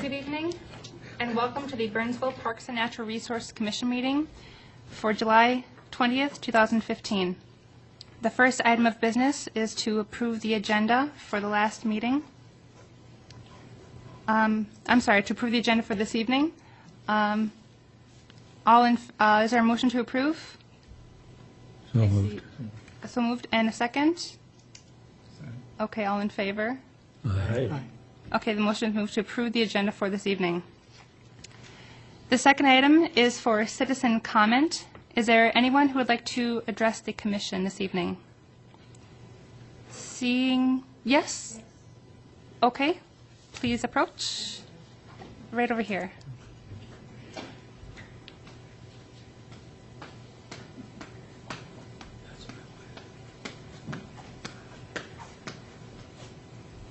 Good evening, and welcome to the Burnsville Parks and Natural Resource Commission meeting for July 20th, 2015. The first item of business is to approve the agenda for the last meeting. To approve the agenda for this evening. Is there a motion to approve? So moved. So moved, and a second? Okay, all in favor? Aye. Okay, the motion is moved to approve the agenda for this evening. The second item is for citizen comment. Is there anyone who would like to address the commission this evening? Seeing, yes? Okay, please approach. Right over here.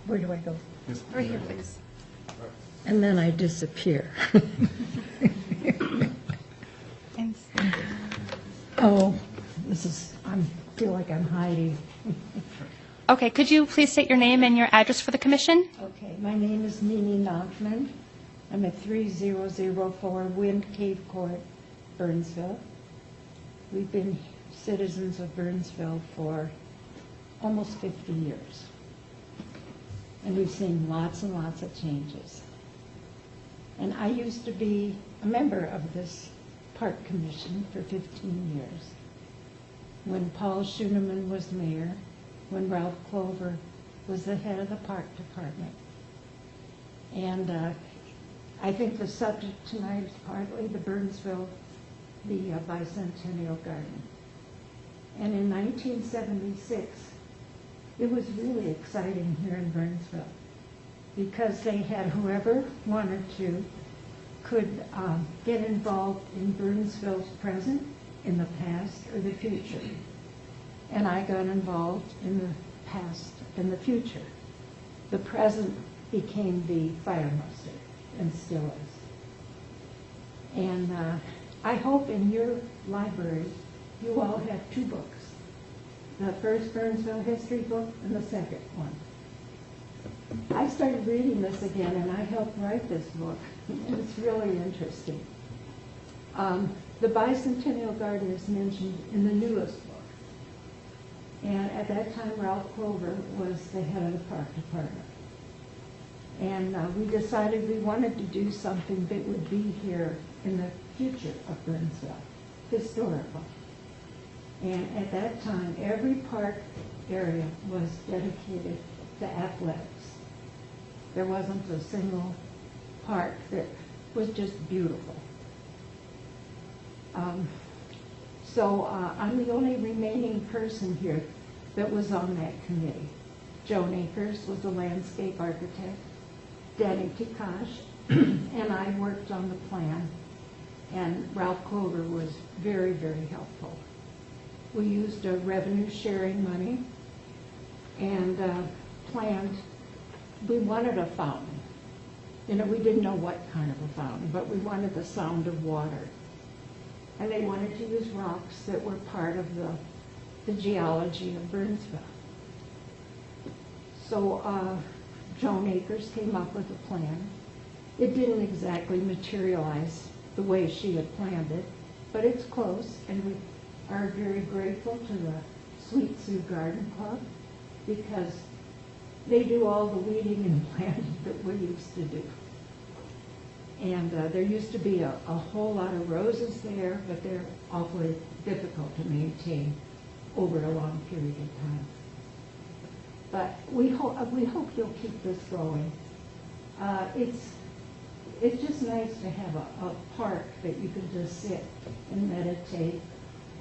Where do I go? Right here, please. And then I disappear. And- Oh, I feel like I'm hiding. Okay, could you please state your name and your address for the commission? Okay, my name is Mimi Nachman. I'm at 3004 Wind Cave Court, Burnsville. We've been citizens of Burnsville for almost 50 years. And we've seen lots and lots of changes. And I used to be a member of this park commission for 15 years. When Paul Schooneman was mayor, when Ralph Clover was the head of the park department. And I think the subject tonight is partly the Burnsville, the Bicentennial Garden. And in 1976, it was really exciting here in Burnsville because they had whoever wanted to could get involved in Burnsville's present, in the past, or the future. And I got involved in the past and the future. The present became the fire muster, and still is. And I hope in your library you all have two books. The first Burnsville history book and the second one. I started reading this again, and I helped write this book, and it's really interesting. The Bicentennial Gardeners is mentioned in the newest book. And at that time, Ralph Clover was the head of the park department. And we decided we wanted to do something that would be here in the future of Burnsville, historical. And at that time, every park area was dedicated to athletics. There wasn't a single park that was just beautiful. So I'm the only remaining person here that was on that committee. Joan Akers was the landscape architect, Danny Tikash, and I worked on the plan, and Ralph Clover was very, very helpful. We used revenue sharing money and planned, we wanted a fountain. You know, we didn't know what kind of a fountain, but we wanted the sound of water. And they wanted to use rocks that were part of the geology of Burnsville. So Joan Akers came up with a plan. It didn't exactly materialize the way she had planned it, but it's close, and we are very grateful to the Sweet Sioux Garden Club because they do all the weeding and planting that we used to do. And there used to be a whole lot of roses there, but they're awfully difficult to maintain over a long period of time. But we hope you'll keep this going. It's just nice to have a park that you can just sit and meditate,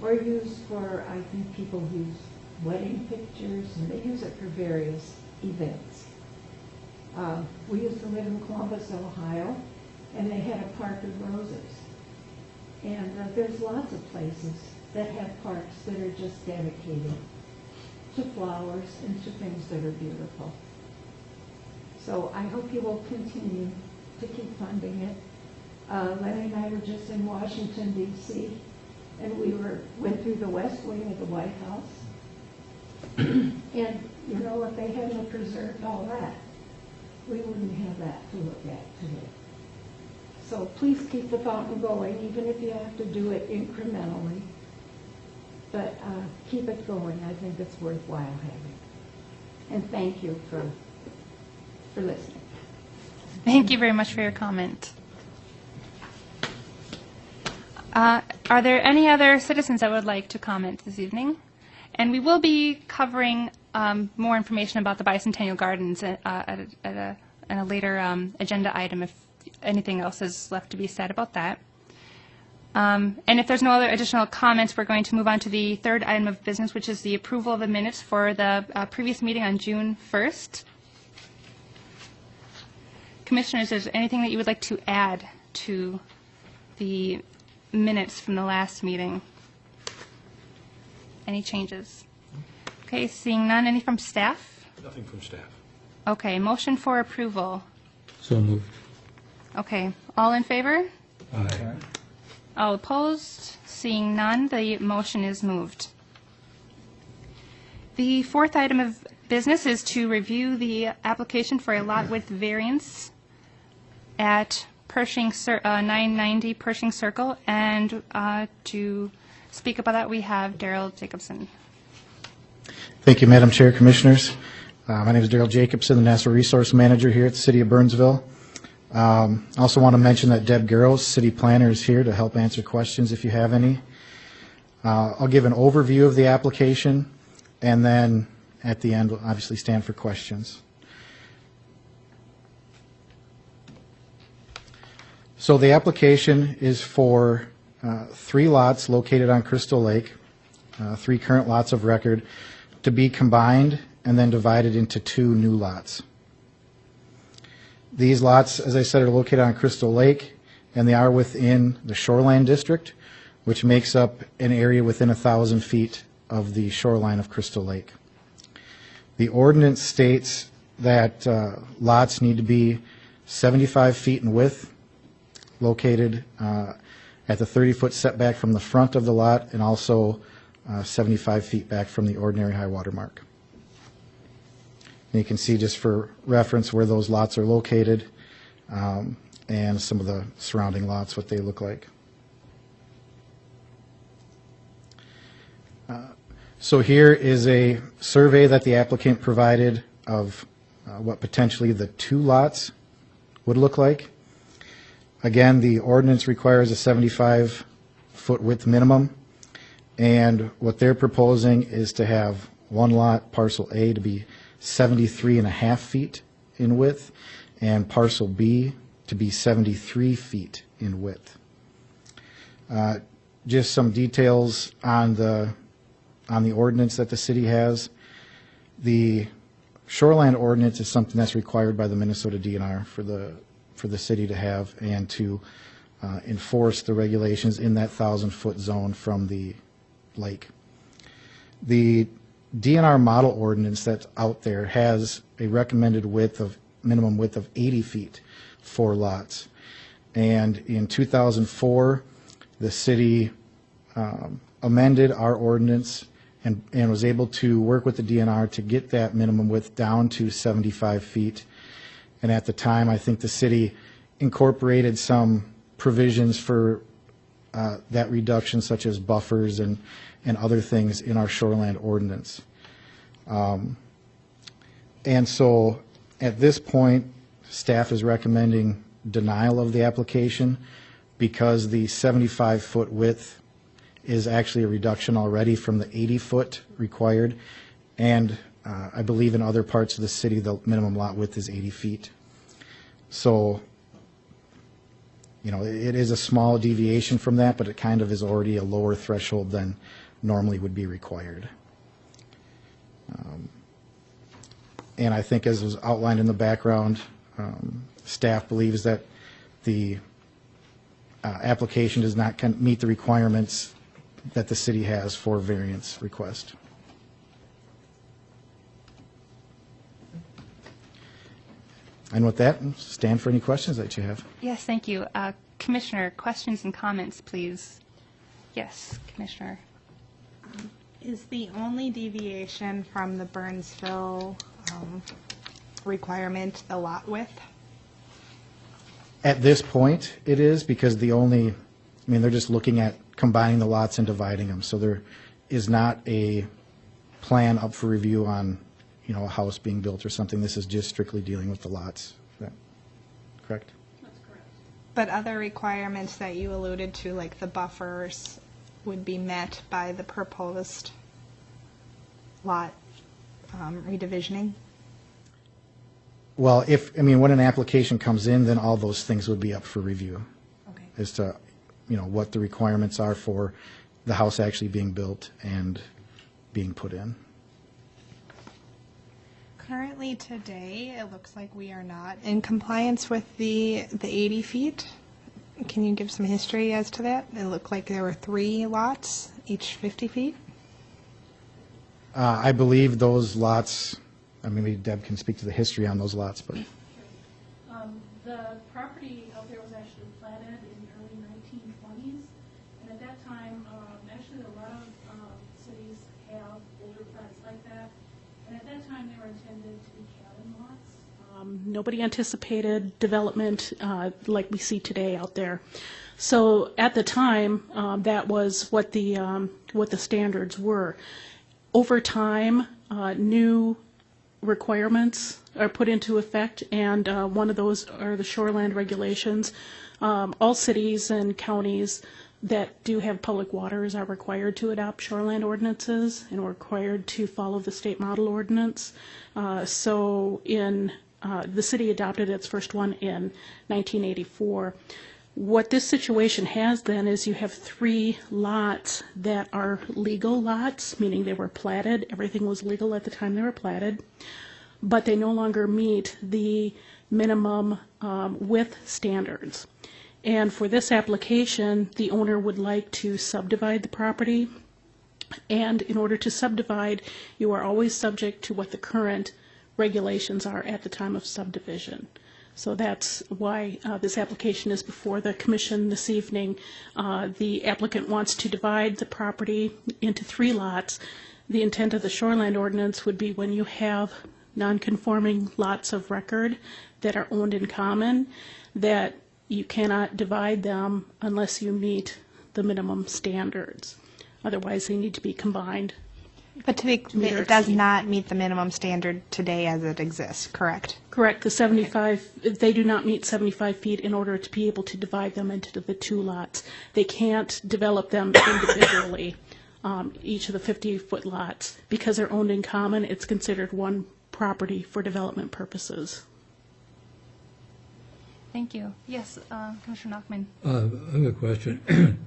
or use for, I think people use wedding pictures, and they use it for various events. We used to live in Columbus, Ohio, and they had a park of roses. And there's lots of places that have parks that are just dedicated to flowers and to things that are beautiful. So I hope you will continue to keep funding it. Lenny and I were just in Washington, D.C., and we went through the west wing of the White House. And, you know, if they hadn't preserved all that, we wouldn't have that to look at today. So please keep the fountain going, even if you have to do it incrementally. But keep it going. I think it's worthwhile having. And thank you for listening. Thank you very much for your comment. Are there any other citizens that would like to comment this evening? And we will be covering more information about the Bicentennial Gardens in a later agenda item if anything else is left to be said about that. And if there's no other additional comments, we're going to move on to the third item of business, which is the approval of the minutes for the previous meeting on June 1st. Commissioners, is there anything that you would like to add to the minutes from the last meeting? Any changes? Okay, seeing none. Any from staff? Nothing from staff. Okay, motion for approval. So moved. Okay, all in favor? Aye. All opposed? Seeing none, the motion is moved. The fourth item of business is to review the application for a lot width variance at 990 Pershing Circle, and to speak about that, we have Daryl Jacobson. Thank you, Madam Chair, Commissioners. My name is Daryl Jacobson, the Natural Resource Manager here at the City of Burnsville. I also want to mention that Deb Garrows, City Planner, is here to help answer questions if you have any. I'll give an overview of the application, and then at the end, we'll obviously stand for questions. So the application is for 3 lots located on Crystal Lake, 3 current lots of record, to be combined and then divided into 2 new lots. These lots, as I said, are located on Crystal Lake, and they are within the Shoreline District, which makes up an area within 1,000 feet of the shoreline of Crystal Lake. The ordinance states that lots need to be 75 feet in width, located at the 30-foot setback from the front of the lot, and also 75 feet back from the ordinary high water mark. And you can see, just for reference, where those lots are located, and some of the surrounding lots, what they look like. So here is a survey that the applicant provided of what potentially the 2 lots would look like. Again, the ordinance requires a 75-foot width minimum, and what they're proposing is to have one lot, parcel A, to be 73.5 feet in width, and parcel B to be 73 feet in width. Just some details on the ordinance that the city has. The Shoreline Ordinance is something that's required by the Minnesota DNR for the city to have and to enforce the regulations in that 1,000-foot zone from the lake. The DNR model ordinance that's out there has a recommended minimum width of 80 feet for lots. And in 2004, the city amended our ordinance and was able to work with the DNR to get that minimum width down to 75 feet. And at the time, I think the city incorporated some provisions for that reduction, such as buffers and other things in our Shoreland Ordinance. And so at this point, staff is recommending denial of the application because the 75-foot width is actually a reduction already from the 80-foot required. And I believe in other parts of the city, the minimum lot width is 80 feet. So, you know, it is a small deviation from that, but it kind of is already a lower threshold than normally would be required. And I think, as was outlined in the background, staff believes that the application does not meet the requirements that the city has for variance request. And with that, stand for any questions that you have. Yes, thank you. Commissioner, questions and comments, please. Yes, Commissioner. Is the only deviation from the Burnsville requirement the lot width? At this point, it is, because they're just looking at combining the lots and dividing them. So there is not a plan up for review on, a house being built or something. This is just strictly dealing with the lots. Is that correct? But other requirements that you alluded to, like the buffers, would be met by the proposed lot redivisioning? Well, when an application comes in, then all those things would be up for review Okay. as to, what the requirements are for the house actually being built and being put in. Currently today, it looks like we are not in compliance with the 80 feet. Can you give some history as to that? It looked like there were 3 lots, each 50 feet. I believe those lots, maybe Deb can speak to the history on those lots, but The property out there was actually platted in the early 1920s, and at that time, actually a lot of cities have older plats like that, and at that time they were intended to be cabin lots. Nobody anticipated development like we see today out there. So at the time, that was what the standards were. Over time, new requirements are put into effect, and one of those are the Shoreland Regulations. All cities and counties that do have public waters are required to adopt shoreline ordinances and are required to follow the state model ordinance. The city adopted its first one in 1984. What this situation has then is you have 3 lots that are legal lots, meaning they were platted. Everything was legal at the time they were platted, but they no longer meet the minimum width standards. And for this application, the owner would like to subdivide the property. And in order to subdivide, you are always subject to what the current regulations are at the time of subdivision. So that's why this application is before the commission this evening. The applicant wants to divide the property into 3 lots. The intent of the Shoreland Ordinance would be when you have non-conforming lots of record that are owned in common, that you cannot divide them unless you meet the minimum standards. Otherwise, they need to be combined. But it does not meet the minimum standard today as it exists, correct? Correct. They do not meet 75 feet in order to be able to divide them into the 2 lots. They can't develop them individually, each of the 50-foot lots. Because they're owned in common, it's considered one property for development purposes. Thank you. Yes, Commissioner Nachman. I have a question.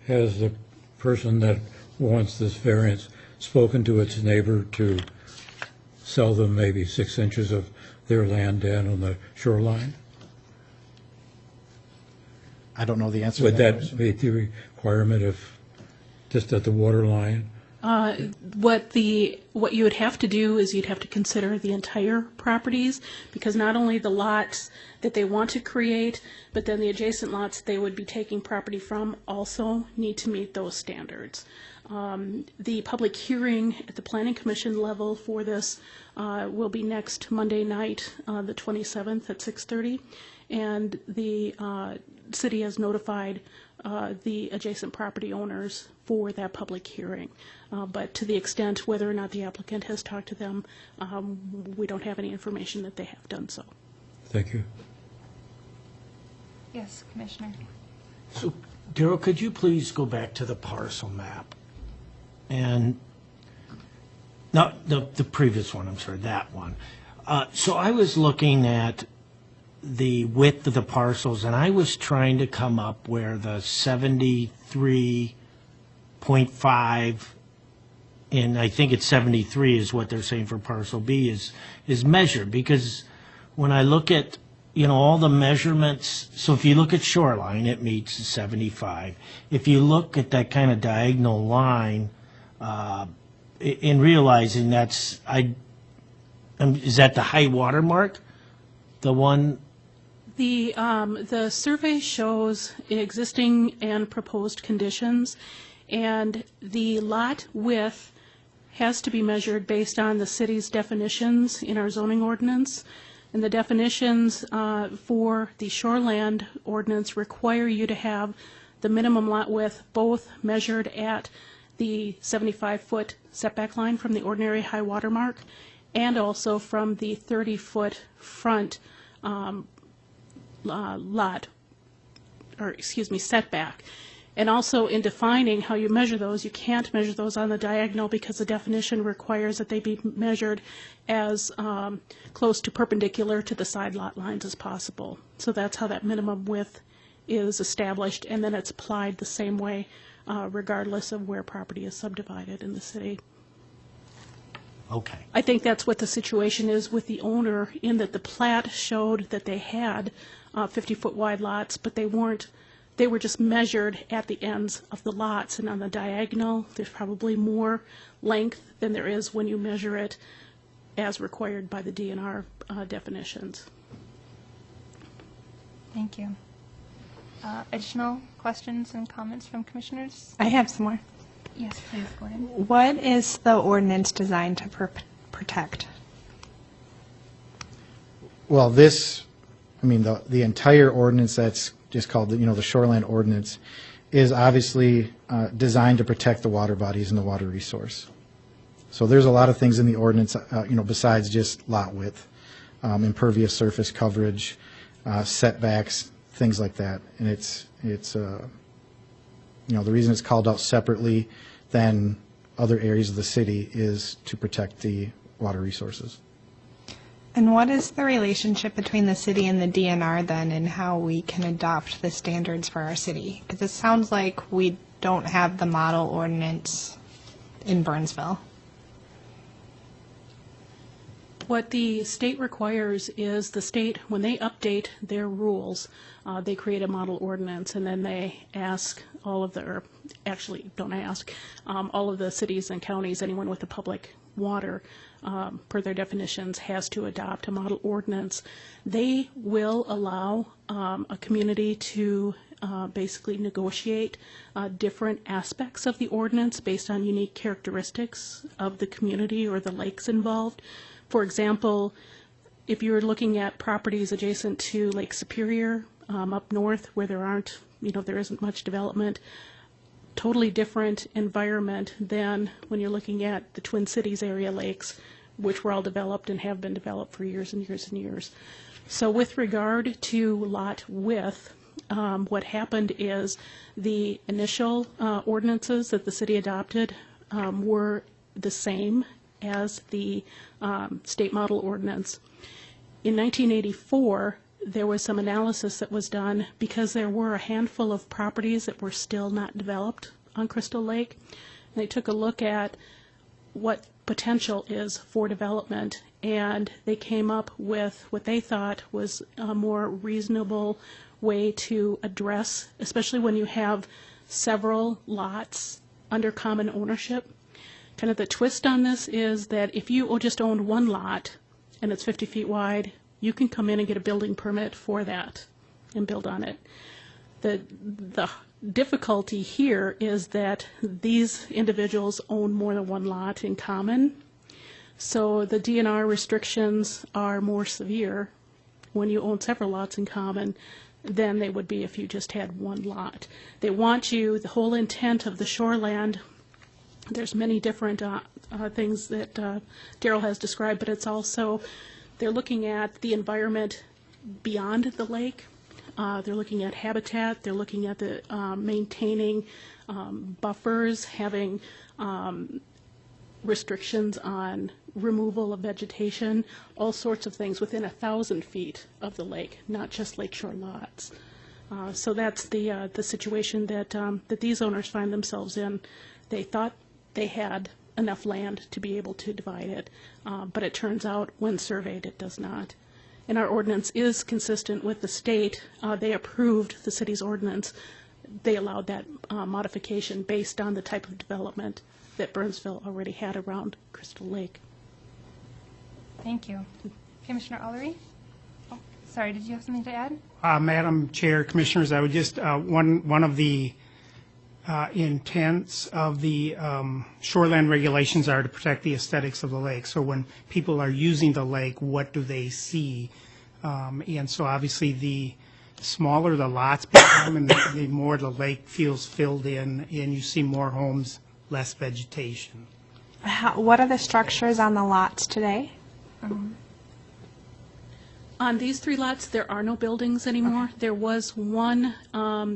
Has the person that wants this variance spoken to its neighbor to sell them maybe 6 inches of their land down on the shoreline? I don't know the answer Would to that that question. meet the requirement of just at the water line? What you would have to do is you'd have to consider the entire properties, because not only the lots that they want to create, but then the adjacent lots they would be taking property from also need to meet those standards. The public hearing at the Planning Commission level for this will be next Monday night, the 27th at 6:30, and the city has notified the adjacent property owners for that public hearing. But to the extent whether or not the applicant has talked to them, we don't have any information that they have done so. Thank you. Yes, Commissioner. So, Darrell, could you please go back to the parcel map? And, not the previous one, I'm sorry, that one. So I was looking at the width of the parcels, and I was trying to come up where the 73.5, and I think it's 73 is what they're saying for parcel B, is measured. Because when I look at, all the measurements, so if you look at shoreline, it meets 75. If you look at that kind of diagonal line, in realizing is that the high water mark? The one? The survey shows existing and proposed conditions, and the lot width has to be measured based on the city's definitions in our zoning ordinance. And the definitions for the Shoreland Ordinance require you to have the minimum lot width both measured at the 75-foot setback line from the ordinary high water mark and also from the 30-foot front setback. And also in defining how you measure those, you can't measure those on the diagonal because the definition requires that they be measured as close to perpendicular to the side lot lines as possible. So that's how that minimum width is established, and then it's applied the same way regardless of where property is subdivided in the city. Okay. I think that's what the situation is with the owner, in that the plat showed that they had 50-foot wide lots, but they weren't. They were just measured at the ends of the lots, and on the diagonal, there's probably more length than there is when you measure it as required by the DNR definitions. Thank you. Additional questions and comments from commissioners? I have some more. Yes, please, go ahead. What is the ordinance designed to protect? Well, the entire ordinance that's just called, the Shoreline Ordinance is obviously designed to protect the water bodies and the water resource. So there's a lot of things in the ordinance, besides just lot width, impervious surface coverage, setbacks, things like that. And it's the reason it's called out separately than other areas of the city is to protect the water resources. And what is the relationship between the city and the DNR then, and how we can adopt the standards for our city? Because it sounds like we don't have the model ordinance in Burnsville. What the state requires is the state, when they update their rules, they create a model ordinance, and then they ask all of all of the cities and counties, anyone with the public water, per their definitions, has to adopt a model ordinance. They will allow a community to basically negotiate different aspects of the ordinance based on unique characteristics of the community or the lakes involved. For example, if you're looking at properties adjacent to Lake Superior up north where there isn't much development, totally different environment than when you're looking at the Twin Cities area lakes, which were all developed and have been developed for years and years and years. So with regard to lot width, what happened is the initial ordinances that the city adopted were the same as the state model ordinance. In 1984, there was some analysis that was done because there were a handful of properties that were still not developed on Crystal Lake. They took a look at what potential is for development, and they came up with what they thought was a more reasonable way to address, especially when you have several lots under common ownership. Kind of the twist on this is that if you just owned one lot and it's 50 feet wide, you can come in and get a building permit for that and build on it. The difficulty here is that these individuals own more than one lot in common, so the DNR restrictions are more severe when you own several lots in common than they would be if you just had one lot. They want you, the whole intent of the shoreland, there's many different things that Daryl has described, but it's also, they're looking at the environment beyond the lake. They're looking at habitat. They're looking at the maintaining buffers, having restrictions on removal of vegetation, all sorts of things within 1,000 feet of the lake, not just lakeshore lots. So that's the situation that these owners find themselves in. They thought they had enough land to be able to divide it, but it turns out when surveyed it does not. And our ordinance is consistent with the state. They approved the city's ordinance. They allowed that modification based on the type of development that Burnsville already had around Crystal Lake. Thank you. Commissioner Allery? Oh, sorry, did you have something to add? Madam Chair, Commissioners, I would just, one of the intents of the shoreland regulations are to protect the aesthetics of the lake. So when people are using the lake, what do they see? And so obviously the smaller the lots become and the more the lake feels filled in, and you see more homes, less vegetation. What are the structures on the lots today? On these 3 lots, there are no buildings anymore. Okay. There was one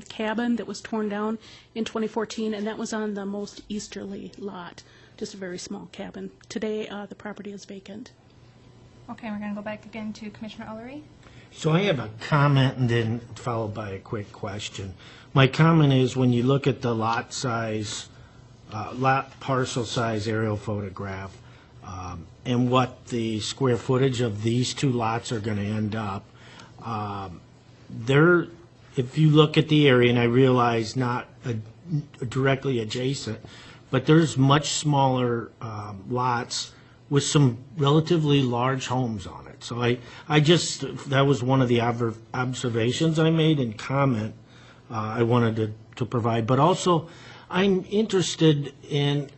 cabin that was torn down in 2014, and that was on the most easterly lot, just a very small cabin. Today, the property is vacant. Okay, we're going to go back again to Commissioner Ullery. So I have a comment and then followed by a quick question. My comment is when you look at the lot size, lot parcel size aerial photograph, and what the square footage of these 2 lots are going to end up, if you look at the area, and I realize not directly adjacent, but there's much smaller lots with some relatively large homes on it. So that was one of the observations I made and comment I wanted to provide. But also, I'm interested in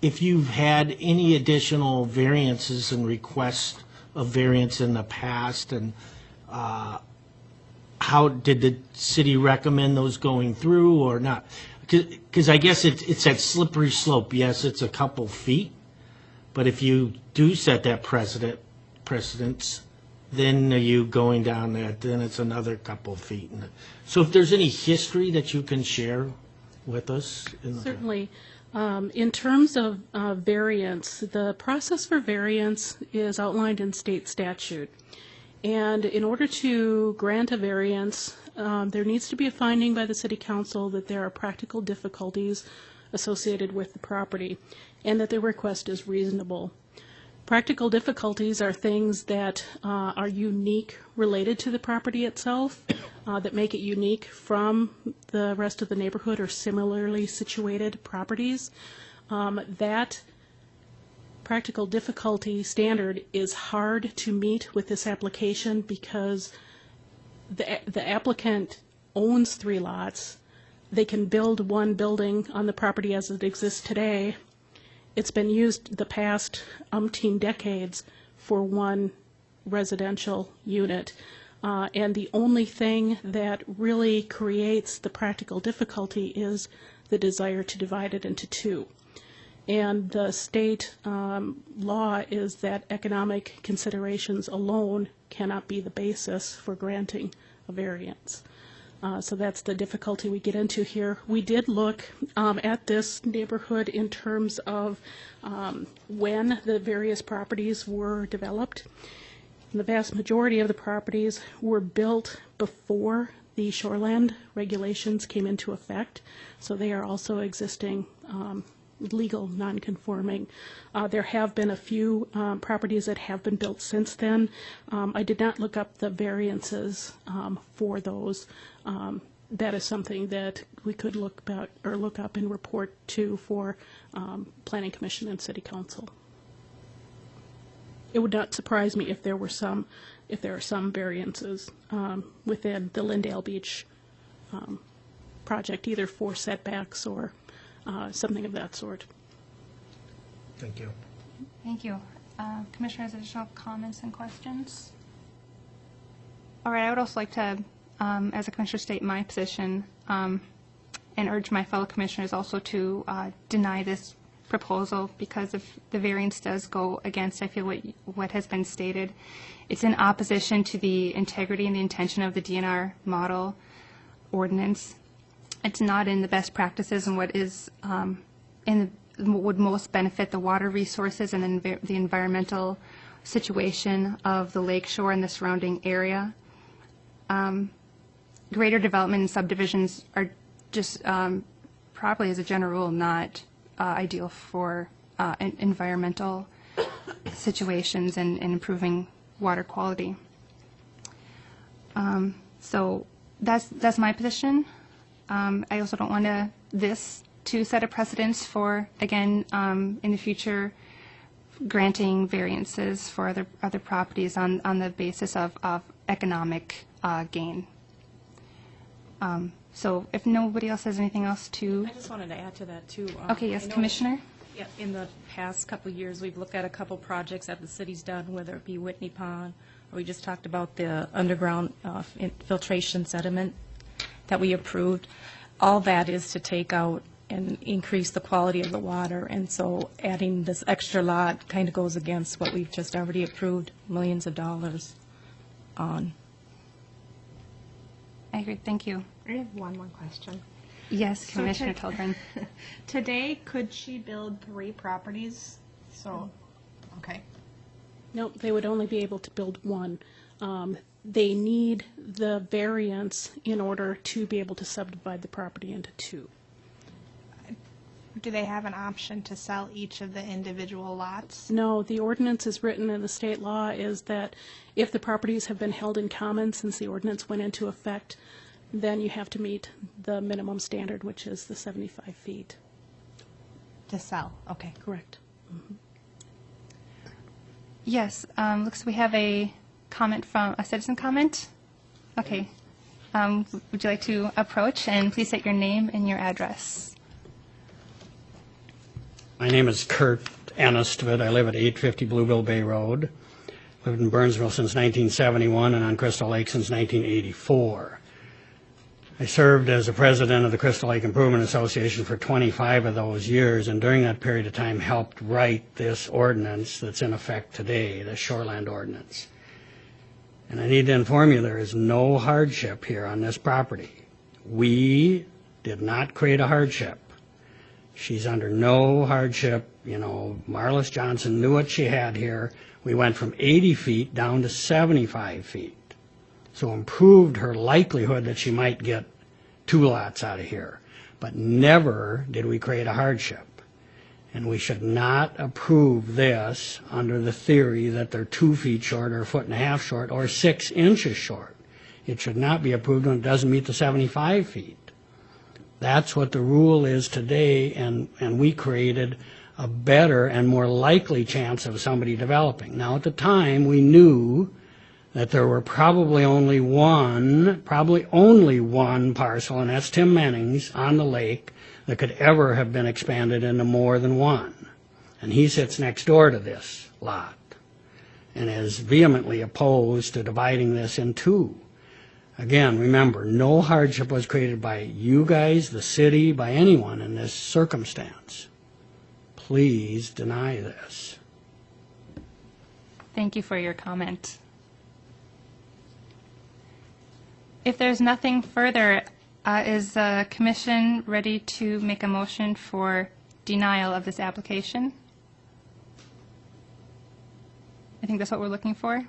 if you've had any additional variances and requests of variance in the past, and how did the city recommend those going through or not? Because I guess it's that slippery slope. Yes, it's a couple feet, but if you do set that precedence, then are you going down that? Then it's another couple feet. So if there's any history that you can share with us. Certainly. In terms of variance, the process for variance is outlined in state statute. And in order to grant a variance, there needs to be a finding by the City Council that there are practical difficulties associated with the property and that the request is reasonable. Practical difficulties are things that are unique related to the property itself, that make it unique from the rest of the neighborhood or similarly situated properties. That practical difficulty standard is hard to meet with this application because the applicant owns 3 lots. They can build one building on the property as it exists today. It's been used the past umpteen decades for one residential unit. And the only thing that really creates the practical difficulty is the desire to divide it into 2. And the state law is that economic considerations alone cannot be the basis for granting a variance. So that's the difficulty we get into here. We did look at this neighborhood in terms of when the various properties were developed. The vast majority of the properties were built before the Shoreland Regulations came into effect, so they are also existing legal non-conforming. There have been a few properties that have been built since then. I did not look up the variances for those. That is something that we could look up and report to for Planning Commission and City Council. It would not surprise me if there are some variances within the Lindale Beach project, either for setbacks or something of that sort. Thank you. Thank you. Commissioners, additional comments and questions? All right, I would also like to, as a commissioner, state my position and urge my fellow commissioners also to deny this proposal because if the variance does go against, I feel, what has been stated. It's in opposition to the integrity and the intention of the DNR model ordinance. It's not in the best practices and what is would most benefit the water resources and the environmental situation of the lakeshore and the surrounding area. Greater development and subdivisions are just probably, as a general rule, not ideal for environmental situations and improving water quality. So that's my position. I also don't want this to set a precedence for, again, in the future, granting variances for other properties on the basis of economic gain. So if nobody else has anything else to, I just wanted to add to that, too. okay, yes, I know, Commissioner? yeah, in the past couple of years, we've looked at a couple projects that the city's done, whether it be Whitney Pond, or we just talked about the underground filtration sediment that we approved. All that is to take out and increase the quality of the water, and so adding this extra lot kind of goes against what we've just already approved millions of dollars on. I agree, thank you. I have one more question. Yes, So Commissioner to- Tildren. Today, could she build 3 properties? So, okay. No, they would only be able to build one. They need the variance in order to be able to subdivide the property into 2. Do they have an option to sell each of the individual lots? No, the ordinance is written in the state law is that if the properties have been held in common since the ordinance went into effect, then you have to meet the minimum standard, which is the 75 feet. To sell, okay. Correct. Yes, looks we have a comment from, a citizen comment? Okay. Would you like to approach, and please state your name and your address? My name is Kurt Anistvid. I live at 850 Bluebill Bay Road. Lived in Burnsville since 1971 and on Crystal Lake since 1984. I served as the president of the Crystal Lake Improvement Association for 25 of those years, and during that period of time helped write this ordinance that's in effect today, the Shoreland Ordinance. And I need to inform you there is no hardship here on this property. We did not create a hardship. She's under no hardship. You know, Marlis Johnson knew what she had here. We went from 80 feet down to 75 feet. So improved her likelihood that she might get 2 lots out of here. But never did we create a hardship. And we should not approve this under the theory that they're 2 feet short or 1.5 feet short or 6 inches short. It should not be approved when it doesn't meet the 75 feet. That's what the rule is today, and we created a better and more likely chance of somebody developing. Now, at the time, we knew that there were probably only one parcel, and that's Tim Manning's on the lake, that could ever have been expanded into more than one. And he sits next door to this lot and is vehemently opposed to dividing this in 2. Again, remember, no hardship was created by you guys, the city, by anyone in this circumstance. Please deny this. Thank you for your comment. If there's nothing further, is the commission ready to make a motion for denial of this application? I think that's what we're looking for.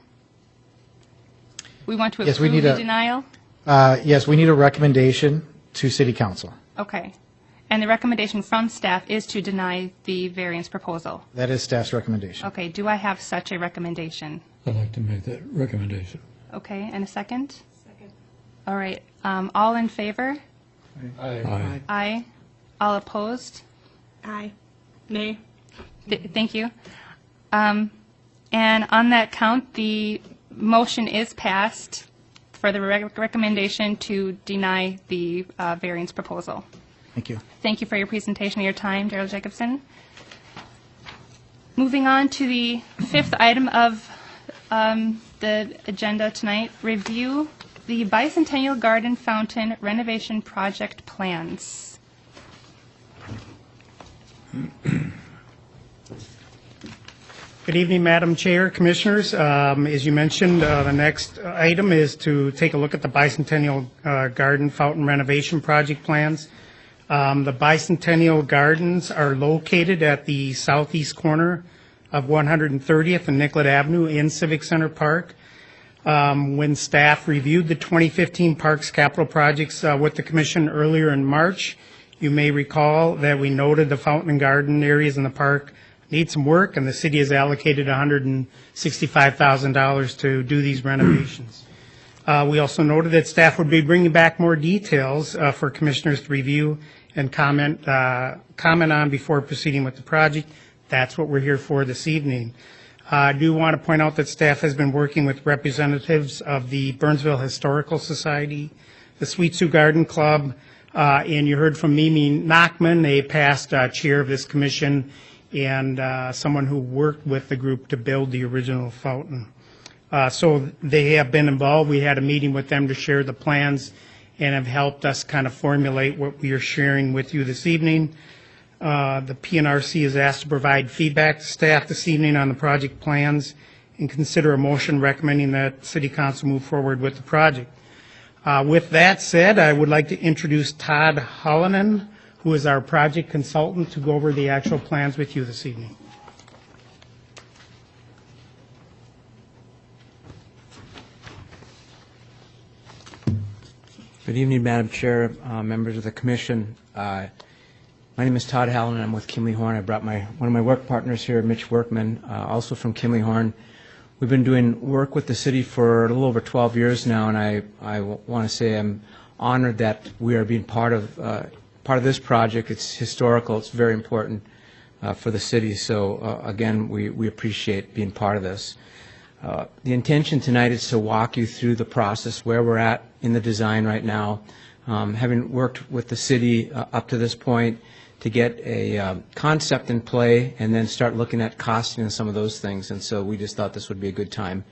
We want to Yes, we approve need the a- denial? Yes, we need a recommendation to city council. Okay. And the recommendation from staff is to deny the variance proposal? That is staff's recommendation. Okay, do I have such a recommendation? I'd like to make that recommendation. Okay, and a second? Second. All right, all in favor? Aye. Aye. All opposed? Aye. Nay. Thank you. And on that count, the motion is passed for the recommendation to deny the variance proposal. Thank you. Thank you for your presentation and your time, Darrell Jacobson. Moving on to the 5th item of the agenda tonight, review the Bicentennial Garden Fountain renovation project plans. Good evening, Madam Chair, Commissioners. As you mentioned, the next item is to take a look at the Bicentennial Garden Fountain renovation project plans. The Bicentennial Gardens are located at the southeast corner of 130th and Nicollet Avenue in Civic Center Park. When staff reviewed the 2015 Parks Capital Projects with the Commission earlier in March, you may recall that we noted the fountain and garden areas in the park need some work, and the city has allocated $165,000 to do these renovations. We also noted that staff would be bringing back more details for commissioners to review and comment on before proceeding with the project. That's what we're here for this evening. I do want to point out that staff has been working with representatives of the Burnsville Historical Society, the Sweet Sioux Garden Club, and you heard from Mimi Nachman, a past chair of this commission, and someone who worked with the group to build the original fountain. So they have been involved. We had a meeting with them to share the plans and have helped us kind of formulate what we are sharing with you this evening. The PNRC is asked to provide feedback to staff this evening on the project plans and consider a motion recommending that City Council move forward with the project. With that said, I would like to introduce Todd Hallinan, who is our project consultant, to go over the actual plans with you this evening. Good evening, Madam Chair, members of the Commission. My name is Todd Hallinan. I'm with Kimley Horn. I brought one of my work partners here, Mitch Workman, also from Kimley Horn. We've been doing work with the city for a little over 12 years now, and I want to say I'm honored that we are being part of this project. It's historical. It's very important for the city. So again, we appreciate being part of this. The intention tonight is to walk you through the process, where we're at in the design right now, having worked with the city up to this point to get a concept in play and then start looking at costing and some of those things. And so we just thought this would be a good time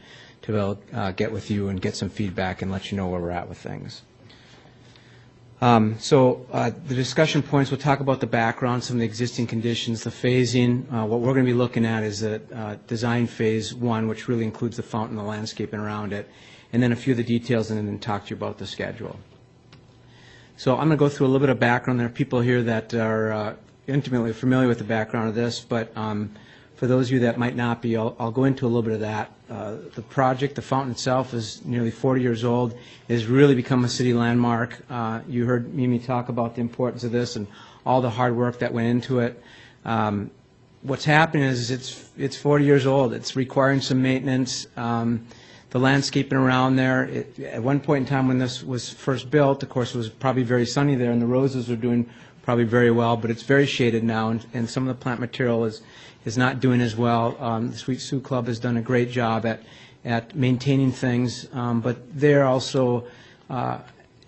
to be able to get with you and get some feedback and let you know where we're at with things. The discussion points, we'll talk about the background, some of the existing conditions, the phasing. What we're going to be looking at is the design phase 1, which really includes the fountain, the landscaping around it, and then a few of the details, and then talk to you about the schedule. So I'm going to go through a little bit of background. There are people here that are intimately familiar with the background of this, but for those of you that might not be, I'll go into a little bit of that. The project, the fountain itself, is nearly 40 years old. It has really become a city landmark. You heard Mimi talk about the importance of this and all the hard work that went into it. What's happening is it's 40 years old. It's requiring some maintenance. The landscaping around there, at one point in time when this was first built, of course, it was probably very sunny there, and the roses are doing probably very well, but it's very shaded now, and some of the plant material is not doing as well. The Sweet Sioux Club has done a great job at maintaining things, but they're also,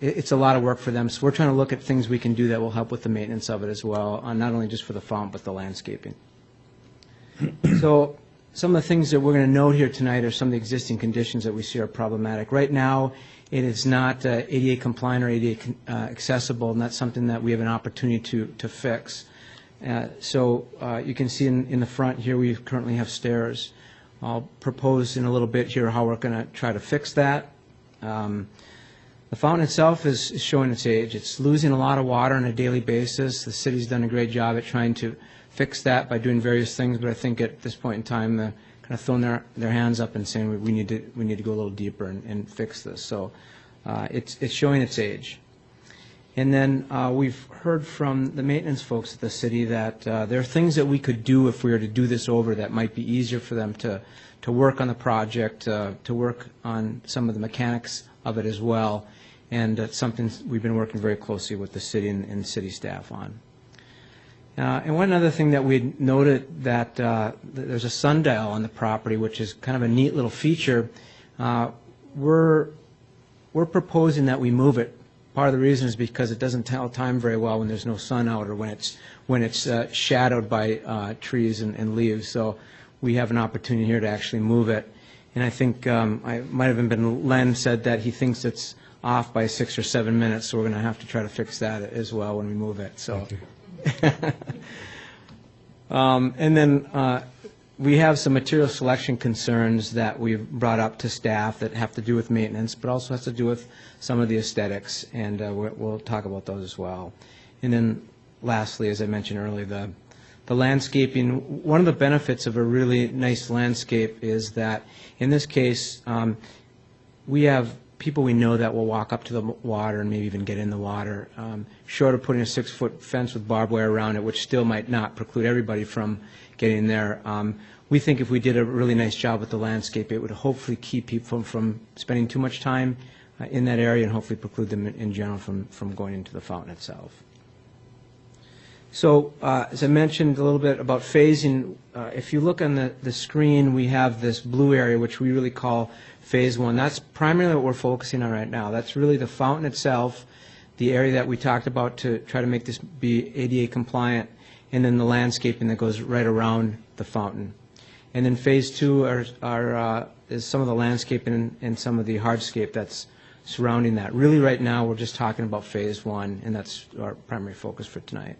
it's a lot of work for them. So we're trying to look at things we can do that will help with the maintenance of it as well, not only just for the fountain, but the landscaping. So some of the things that we're going to note here tonight are some of the existing conditions that we see are problematic. Right now, it is not ADA compliant or ADA accessible, and that's something that we have an opportunity to fix. So you can see in the front here we currently have stairs. I'll propose in a little bit here how we're going to try to fix that. The fountain itself is showing its age. It's losing a lot of water on a daily basis. The city's done a great job at trying to fix that by doing various things, but I think at this point in time kind of throwing their hands up and saying we need to go a little deeper and fix this. So it's showing its age. And then we've heard from the maintenance folks at the city that there are things that we could do if we were to do this over that might be easier for them to work on the project, to work on some of the mechanics of it as well. And it's something we've been working very closely with the city and city staff on. And one other thing that we noted that there's a sundial on the property, which is kind of a neat little feature. We're proposing that we move it. Part of the reason is because it doesn't tell time very well when there's no sun out or when it's shadowed by trees and leaves. So we have an opportunity here to actually move it. And I think I might have been Len said that he thinks it's off by 6 or 7 minutes. So we're going to have to try to fix that as well when we move it. So. And then we have some material selection concerns that we've brought up to staff that have to do with maintenance, but also has to do with some of the aesthetics, and we'll talk about those as well. And then lastly, as I mentioned earlier, the landscaping. One of the benefits of a really nice landscape is that in this case we have people we know that will walk up to the water and maybe even get in the water, short of putting a 6-foot fence with barbed wire around it, which still might not preclude everybody from getting there. We think if we did a really nice job with the landscape, it would hopefully keep people from spending too much time in that area and hopefully preclude them in general from going into the fountain itself. So, as I mentioned a little bit about phasing, if you look on the screen, we have this blue area, which we really call Phase 1. That's primarily what we're focusing on right now. That's really the fountain itself, the area that we talked about to try to make this be ADA compliant, and then the landscaping that goes right around the fountain. And then Phase 2 is some of the landscaping and some of the hardscape that's surrounding that. Really, right now, we're just talking about Phase 1, and that's our primary focus for tonight.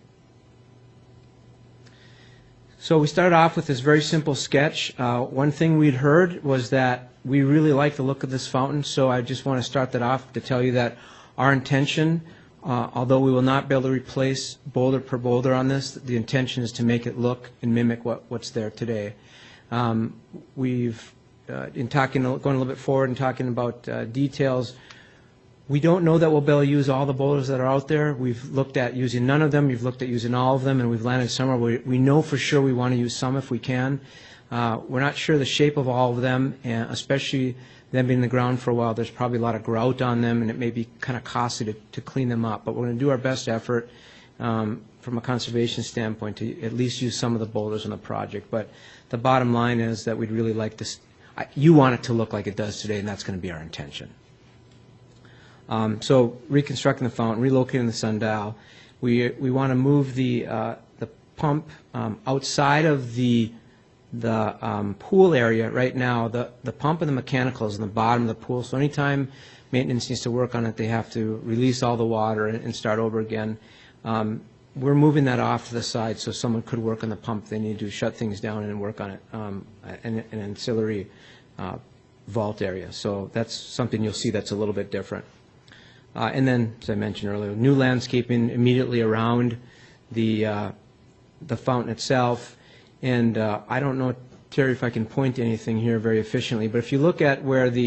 So we started off with this very simple sketch. One thing we'd heard was that we really like the look of this fountain, so I just want to start that off to tell you that our intention, although we will not be able to replace boulder per boulder on this, the intention is to make it look and mimic what's there today. We've, in talking, going a little bit forward and talking about details, we don't know that we'll be able to use all the boulders that are out there. We've looked at using none of them. We've looked at using all of them, and we've landed somewhere where we know for sure we want to use some if we can. We're not sure the shape of all of them, and especially them being in the ground for a while. There's probably a lot of grout on them, and it may be kind of costly to clean them up. But we're going to do our best effort from a conservation standpoint to at least use some of the boulders on the project. But the bottom line is that we'd really like this. You want it to look like it does today, and that's going to be our intention. So reconstructing the fountain, relocating the sundial, we want to move the pump outside of the pool area. Right now, the pump and the mechanical is in the bottom of the pool, so anytime maintenance needs to work on it, they have to release all the water and start over again. We're moving that off to the side so someone could work on the pump. They need to shut things down and work on it, an ancillary vault area. So that's something you'll see that's a little bit different. And then, as I mentioned earlier, new landscaping immediately around the fountain itself. And I don't know, Terry, if I can point to anything here very efficiently, but if you look at where if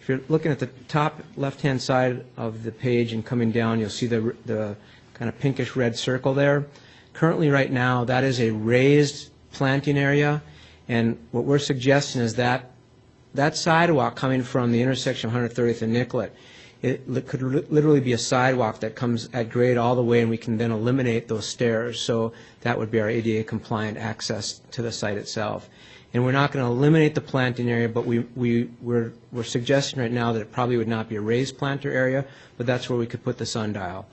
you're looking at the top left-hand side of the page and coming down, you'll see the kind of pinkish red circle there. Currently, right now, that is a raised planting area, and what we're suggesting is that sidewalk coming from the intersection of 130th and Nicollet, it could literally be a sidewalk that comes at grade all the way, and we can then eliminate those stairs. So that would be our ADA compliant access to the site itself. And we're not going to eliminate the planting area, but we're suggesting right now that it probably would not be a raised planter area, but that's where we could put the sundial.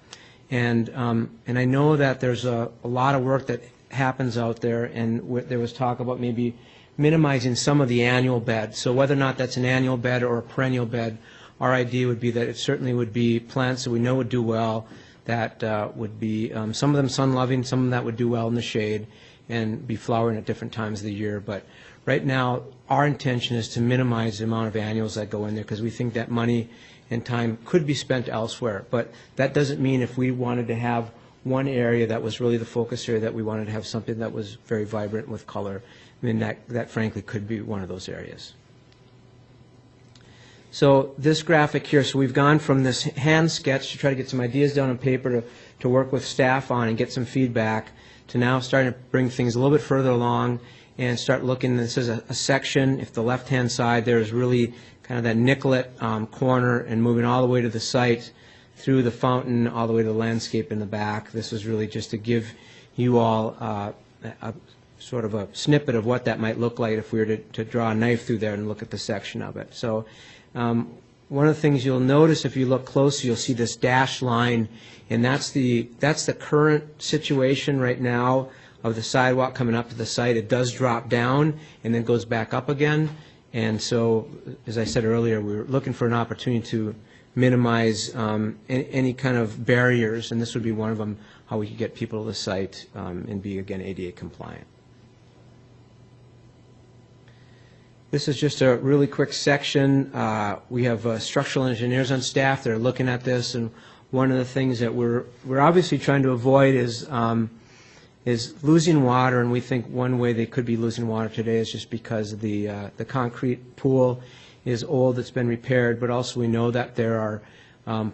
And I know that there's a lot of work that happens out there, and there was talk about maybe minimizing some of the annual bed. So whether or not that's an annual bed or a perennial bed, our idea would be that it certainly would be plants that we know would do well, that would be some of them sun-loving, some of them that would do well in the shade and be flowering at different times of the year. But right now, our intention is to minimize the amount of annuals that go in there because we think that money and time could be spent elsewhere. But that doesn't mean if we wanted to have one area that was really the focus area, that we wanted to have something that was very vibrant with color. I mean, that frankly could be one of those areas. So this graphic here, so we've gone from this hand sketch to try to get some ideas down on paper to work with staff on and get some feedback, to now starting to bring things a little bit further along and start looking. This is a section. If the left-hand side there is really kind of that Nicollet corner and moving all the way to the site through the fountain, all the way to the landscape in the back. This was really just to give you all a sort of a snippet of what that might look like if we were to draw a knife through there and look at the section of it. So one of the things you'll notice if you look closely, you'll see this dashed line, and that's the current situation right now of the sidewalk coming up to the site. It does drop down and then goes back up again. And so, as I said earlier, we were looking for an opportunity to minimize any kind of barriers, and this would be one of them, how we could get people to the site and be, again, ADA compliant. This is just a really quick section. We have structural engineers on staff that are looking at this, and one of the things that we're obviously trying to avoid is losing water, and we think one way they could be losing water today is just because the concrete pool is old, it's been repaired, but also we know that there are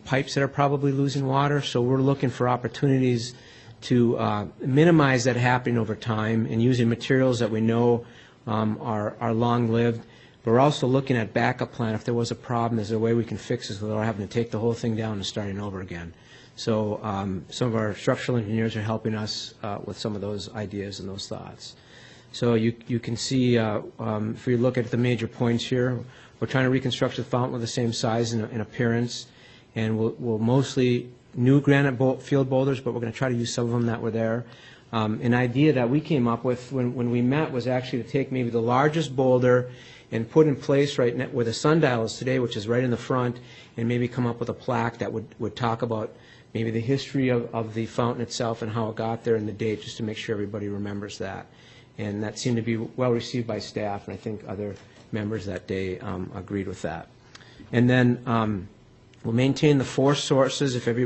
pipes that are probably losing water, so we're looking for opportunities to minimize that happening over time and using materials that we know are long-lived. But we're also looking at backup plan. If there was a problem, is there a way we can fix this without having to take the whole thing down and starting over again? So some of our structural engineers are helping us with some of those ideas and those thoughts. So you can see, if you look at the major points here, we're trying to reconstruct the fountain with the same size and appearance, and we'll mostly new granite field boulders, but we're going to try to use some of them that were there. An idea that we came up with when we met was actually to take maybe the largest boulder and put in place right where the sundial is today, which is right in the front, and maybe come up with a plaque that would talk about maybe the history of the fountain itself and how it got there and the date, just to make sure everybody remembers that. And that seemed to be well received by staff, and I think other members that day agreed with that. And then we'll maintain the four sources. Maybe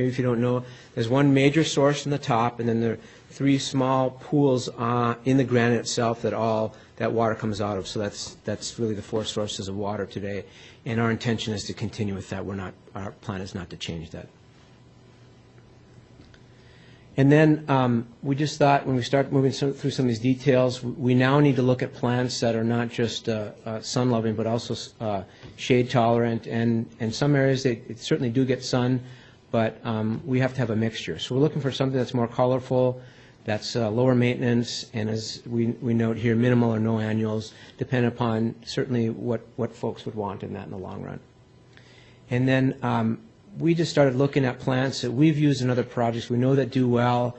if you don't know, there's one major source in the top, and then there are three small pools in the granite itself that water comes out of. So that's really the four sources of water today. And our intention is to continue with that. Our plan is not to change that. And then we just thought when we start moving through some of these details, we now need to look at plants that are not just sun-loving, but also shade-tolerant. And in some areas, they certainly do get sun, but we have to have a mixture. So we're looking for something that's more colorful, that's lower maintenance, and as we note here, minimal or no annuals, depending upon certainly what folks would want in that in the long run. And then we just started looking at plants that we've used in other projects we know that do well,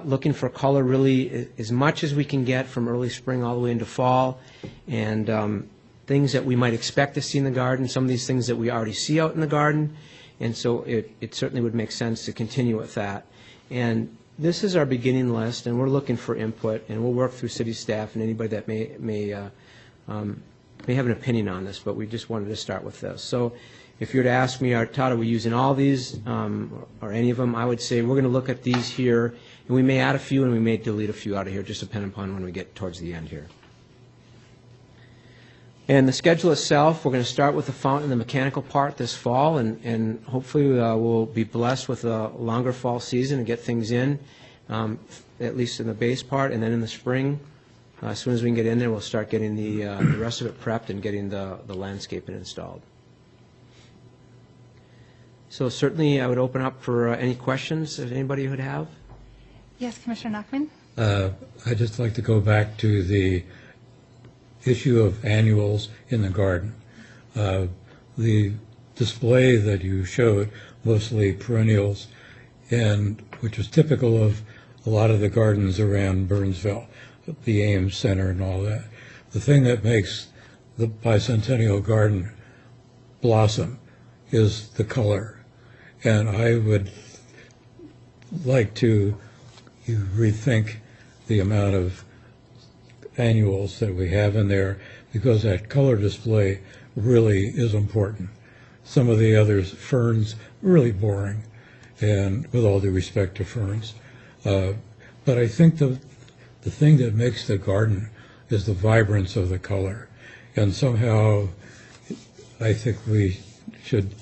looking for color really as much as we can get from early spring all the way into fall, and things that we might expect to see in the garden, some of these things that we already see out in the garden, and so it certainly would make sense to continue with that. And this is our beginning list, and we're looking for input, and we'll work through city staff and anybody that may have an opinion on this, but we just wanted to start with this. So if you were to ask me, Todd, are we using all these or any of them, I would say we're going to look at these here, and we may add a few and we may delete a few out of here, just depending upon when we get towards the end here. And the schedule itself, we're going to start with the fountain and the mechanical part this fall, and hopefully we'll be blessed with a longer fall season and get things in, at least in the base part, and then in the spring, as soon as we can get in there, we'll start getting the rest of it prepped and getting the landscaping installed. So certainly I would open up for any questions that anybody would have. Yes, Commissioner Nachman? I'd just like to go back to the issue of annuals in the garden. The display that you showed, mostly perennials, and which is typical of a lot of the gardens around Burnsville, the Ames Center and all that. The thing that makes the Bicentennial Garden blossom is the color. And I would like to rethink the amount of annuals that we have in there, because that color display really is important. Some of the others, ferns, really boring, and with all due respect to ferns. But I think the thing that makes the garden is the vibrance of the color. And somehow I think we should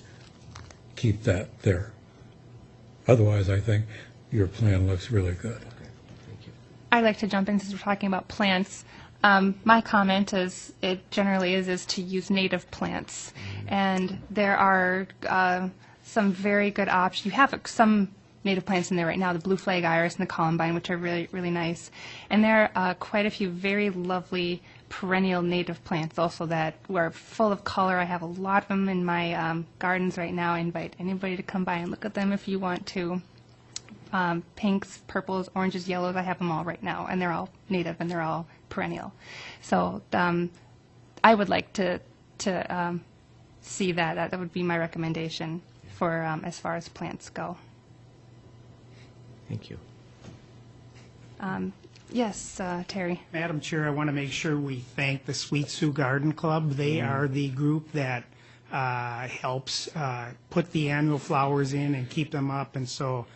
keep that there. Otherwise, I think your plan looks really good. I'd like to jump in since we're talking about plants. My comment is, it generally is to use native plants. And there are some very good options. You have some native plants in there right now, the blue flag iris and the columbine, which are really, really nice. And there are quite a few very lovely perennial native plants also that were full of color. I have a lot of them in my gardens right now. I invite anybody to come by and look at them if you want to. Pinks, purples, oranges, yellows, I have them all right now, and they're all native and they're all perennial. So I would like to see that. That would be my recommendation for as far as plants go. Thank you. Yes, Terry. Madam Chair, I want to make sure we thank the Sweet Sioux Garden Club. They are the group that helps put the annual flowers in and keep them up, and so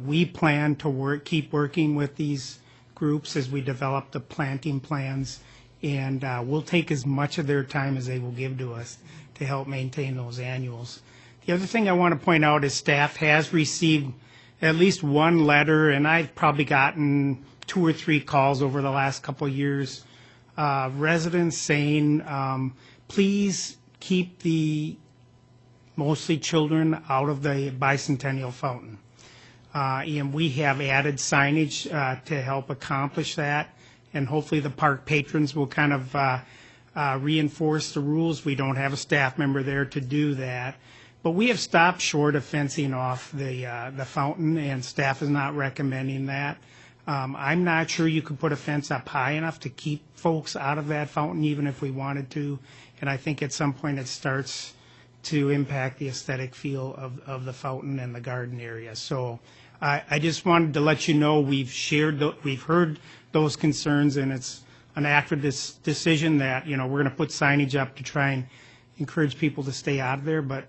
we plan to keep working with these groups as we develop the planting plans, and we'll take as much of their time as they will give to us to help maintain those annuals. The other thing I want to point out is staff has received at least one letter, and I've probably gotten 2 or 3 calls over the last couple of years, residents saying, please keep the mostly children, out of the Bicentennial Fountain. And we have added signage to help accomplish that, and hopefully the park patrons will kind of reinforce the rules. We don't have a staff member there to do that. But we have stopped short of fencing off the fountain, and staff is not recommending that. I'm not sure you could put a fence up high enough to keep folks out of that fountain, even if we wanted to. And I think at some point it starts to impact the aesthetic feel of the fountain and the garden area. So I just wanted to let you know we've heard those concerns, and it's an active decision that, we're going to put signage up to try and encourage people to stay out of there, but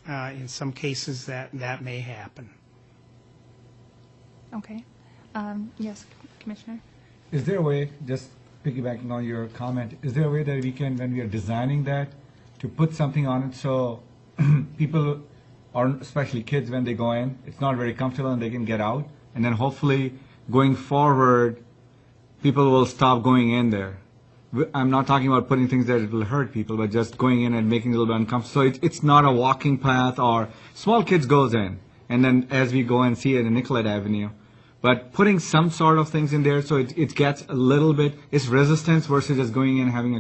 in some cases that may happen. Okay. Yes, Commissioner? Is there a way, just piggybacking on your comment, is there a way that we can, when we are designing that, to put something on it so people, or especially kids, when they go in, it's not very comfortable and they can get out, and then hopefully going forward, people will stop going in there. I'm not talking about putting things that it will hurt people, but just going in and making it a little bit uncomfortable. So it's not a walking path, or small kids goes in, and then as we go and see it in Nicollet Avenue. But putting some sort of things in there so it gets a little bit, it's resistance versus just going in and having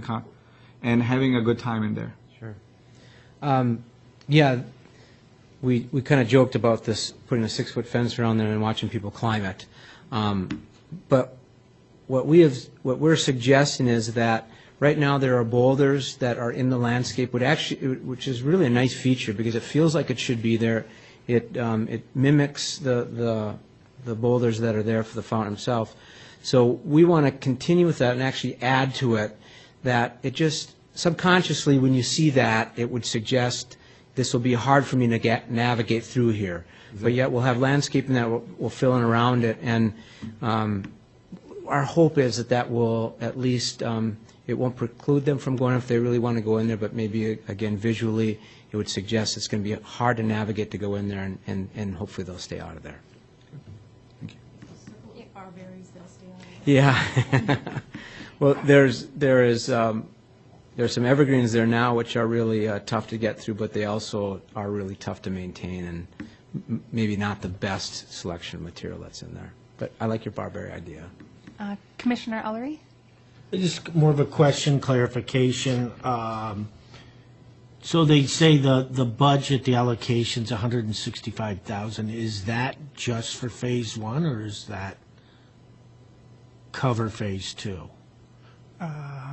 a good time in there. Sure. Yeah, we kind of joked about this, putting a 6-foot fence around there and watching people climb it. But what we're suggesting is that right now there are boulders that are in the landscape, which is really a nice feature because it feels like it should be there. It mimics the boulders that are there for the fountain itself. So we want to continue with that and actually add to it that it just subconsciously, when you see that, it would suggest this will be hard for me to navigate through here. But yet we'll have landscaping that will fill in around it, and our hope is that will at least, it won't preclude them from going if they really want to go in there, but maybe, again, visually, it would suggest it's going to be hard to navigate to go in there, and hopefully they'll stay out of there. Yeah. Well, there's some evergreens there now which are really tough to get through, but they also are really tough to maintain, and maybe not the best selection of material that's in there. But I like your barberry idea. Commissioner Ellery? Just more of a question, clarification. So they say the budget, the allocation's $165,000. Is that just for Phase 1, or is that cover Phase 2?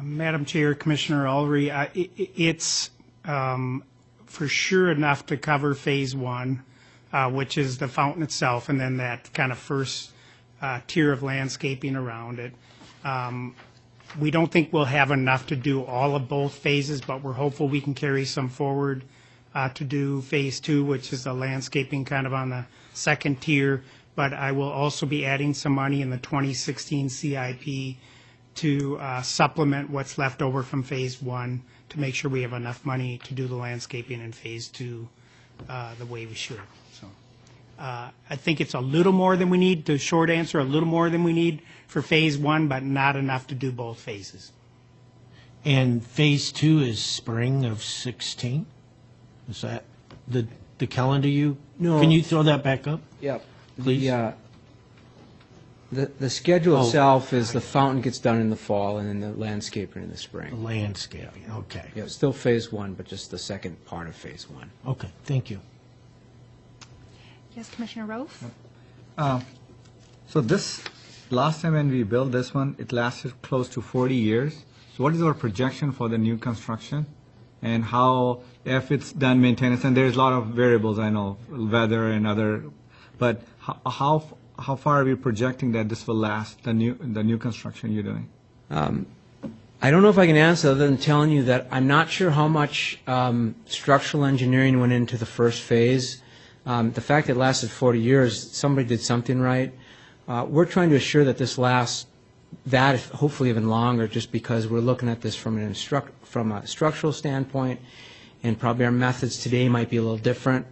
Madam Chair, Commissioner Ulrey, it's for sure enough to cover Phase 1, which is the fountain itself, and then that kind of first tier of landscaping around it. We don't think we'll have enough to do all of both phases, but we're hopeful we can carry some forward to do Phase 2, which is the landscaping kind of on the second tier. But I will also be adding some money in the 2016 CIP to supplement what's left over from Phase 1 to make sure we have enough money to do the landscaping in Phase 2 the way we should. So I think it's a little more than we need, the short answer, a little more than we need for Phase 1, but not enough to do both phases. And Phase 2 is spring of 16? Is that the calendar you? No. Can you throw that back up? Yep. Please. The schedule itself is the fountain gets done in the fall, and then the landscaping in the spring. Landscaping, okay. Yeah, it's still Phase 1, but just the second part of Phase 1. Okay, thank you. Yes, Commissioner Rofe? So this, last time when we built this one, it lasted close to 40 years. So what is our projection for the new construction? And how, if it's done maintenance, and there's a lot of variables, I know, weather and other, but how far are we projecting that this will last, the new construction you're doing? I don't know if I can answer other than telling you that I'm not sure how much structural engineering went into the first phase. The fact that it lasted 40 years, somebody did something right. We're trying to assure that this lasts that, hopefully even longer, just because we're looking at this from a structural standpoint, and probably our methods today might be a little different.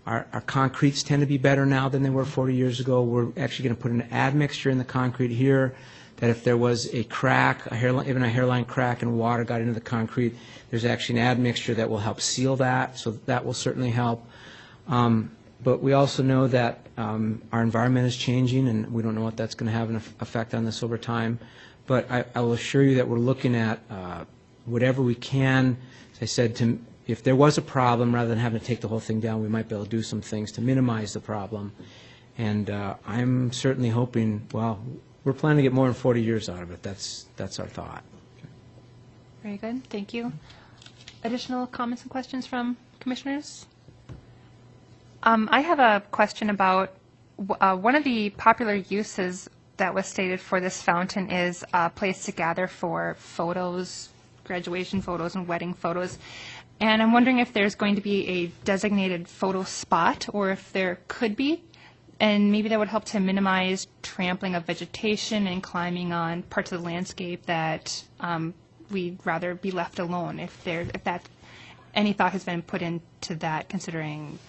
Our concretes tend to be better now than they were 40 years ago. We're actually going to put an admixture in the concrete here that if there was a crack, even a hairline crack and water got into the concrete, there's actually an admixture that will help seal that, so that will certainly help. But we also know that our environment is changing, and we don't know what that's going to have an effect on this over time. But I will assure you that we're looking at whatever we can. As I said, if there was a problem, rather than having to take the whole thing down, we might be able to do some things to minimize the problem. And I'm certainly hoping, well, we're planning to get more than 40 years out of it. That's our thought. Very good, thank you. Additional comments and questions from commissioners? I have a question about one of the popular uses that was stated for this fountain is a place to gather for photos, graduation photos and wedding photos. And I'm wondering if there's going to be a designated photo spot, or if there could be, and maybe that would help to minimize trampling of vegetation and climbing on parts of the landscape that we'd rather be left alone. If that any thought has been put into that, considering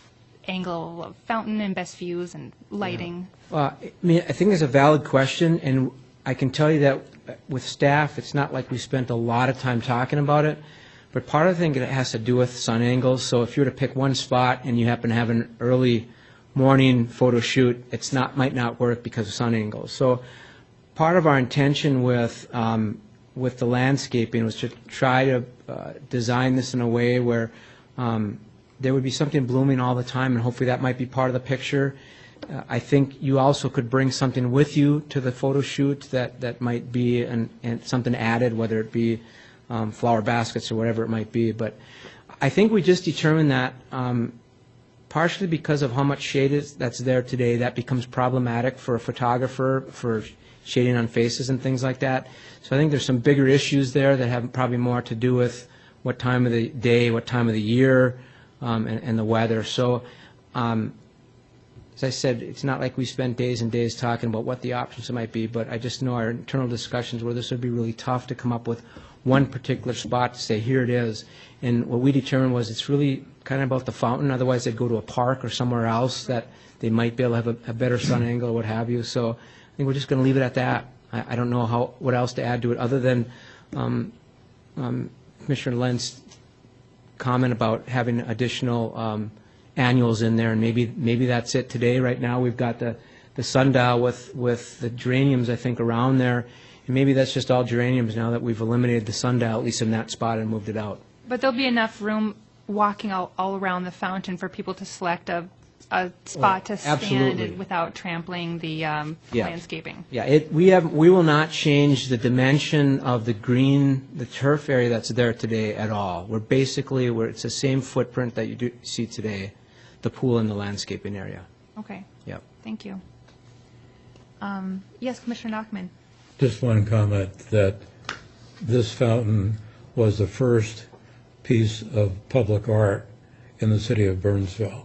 angle of fountain and best views and lighting. Well, I mean, I think it's a valid question, and I can tell you that with staff, it's not like we spent a lot of time talking about it. But part of the thing it has to do with sun angles. So if you were to pick one spot and you happen to have an early morning photo shoot, might not work because of sun angles. So part of our intention with the landscaping was to try to design this in a way where there would be something blooming all the time, and hopefully that might be part of the picture. I think you also could bring something with you to the photo shoot that might be and something added, whether it be flower baskets or whatever it might be. But I think we just determined that partially because of how much shade that's there today, that becomes problematic for a photographer for shading on faces and things like that. So I think there's some bigger issues there that have probably more to do with what time of the day, what time of the year, and the weather. So as I said, it's not like we spent days and days talking about what the options might be, but I just know our internal discussions where this would be really tough to come up with one particular spot to say, here it is. And what we determined was it's really kind of about the fountain. Otherwise, they'd go to a park or somewhere else that they might be able to have a better sun angle or what have you. So I think we're just going to leave it at that. I don't know what else to add to it other than Commissioner Lent's comment about having additional annuals in there, and maybe that's it today. Right now we've got the sundial with the geraniums, I think, around there, and maybe that's just all geraniums now that we've eliminated the sundial, at least in that spot, and moved it out. But there'll be enough room walking all around the fountain for people to select a spot to stand absolutely. in without trampling the landscaping. Yeah, we will not change the dimension of the green, the turf area that's there today at all. It's the same footprint that you see today, the pool and the landscaping area. Okay. Yep. Thank you. Yes, Commissioner Nachman. Just one comment that this fountain was the first piece of public art in the city of Burnsville.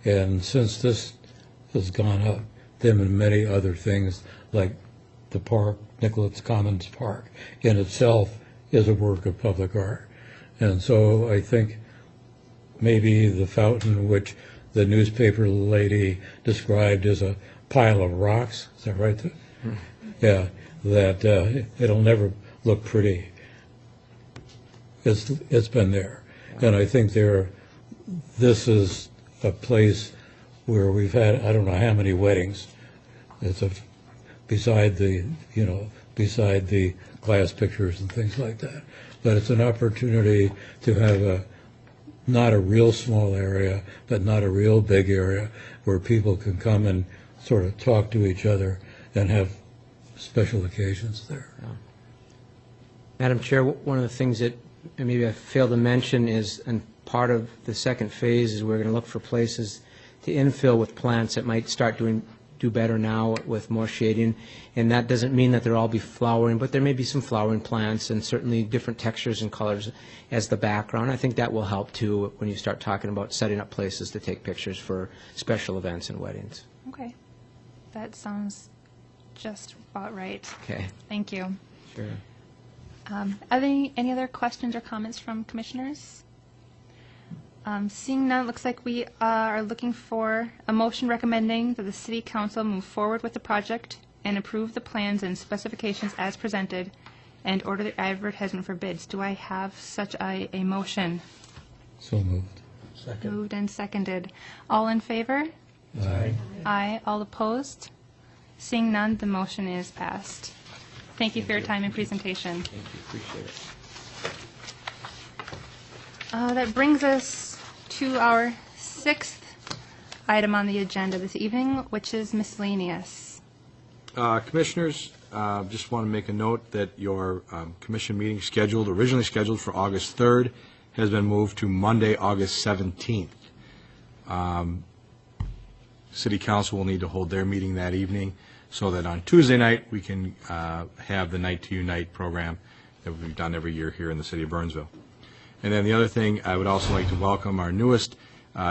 And since this has gone up, them and many other things like the park, Nicholas Commons Park, in itself is a work of public art. And so I think maybe the fountain, which the newspaper lady described as a pile of rocks, is that right? Yeah, that it'll never look pretty. It's been there. And I think this is a place where we've had, I don't know how many weddings. It's beside the glass pictures and things like that. But it's an opportunity to have not a real small area, but not a real big area where people can come and sort of talk to each other and have special occasions there. Yeah. Madam Chair, one of the things that maybe I failed to mention is, and part of the second phase is we're going to look for places to infill with plants that might start do better now with more shading. And that doesn't mean that they'll all be flowering, but there may be some flowering plants and certainly different textures and colors as the background. I think that will help too when you start talking about setting up places to take pictures for special events and weddings. Okay. That sounds just about right. Okay. Thank you. Sure. Are there any other questions or comments from commissioners? Seeing none, it looks like we are looking for a motion recommending that the City Council move forward with the project and approve the plans and specifications as presented and order the advertisement for bids. Do I have such a motion? So moved. Second. Moved and seconded. All in favor? Aye. Aye. All opposed? Seeing none, the motion is passed. Thank you for your time and presentation. Thank you, appreciate it. That brings us to our sixth item on the agenda this evening, which is miscellaneous. Commissioners, just want to make a note that your commission meeting originally scheduled for August 3rd, has been moved to Monday, August 17th. City Council will need to hold their meeting that evening so that on Tuesday night we can have the Night to Unite program that we've done every year here in the city of Burnsville. And then the other thing, I would also like to welcome our newest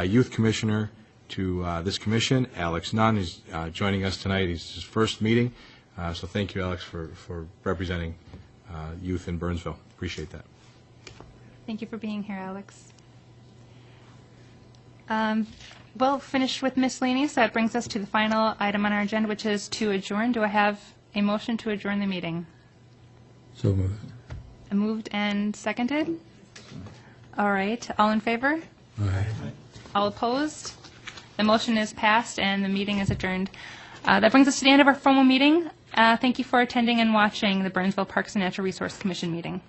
youth commissioner to this commission, Alex Nunn. He's joining us tonight. It's his first meeting. So thank you, Alex, for representing youth in Burnsville. Appreciate that. Thank you for being here, Alex. Well, finished with miscellaneous. That brings us to the final item on our agenda, which is to adjourn. Do I have a motion to adjourn the meeting? So moved. Moved and seconded? All right. All in favor? Aye. All opposed? The motion is passed and the meeting is adjourned. That brings us to the end of our formal meeting. Thank you for attending and watching the Burnsville Parks and Natural Resource Commission meeting.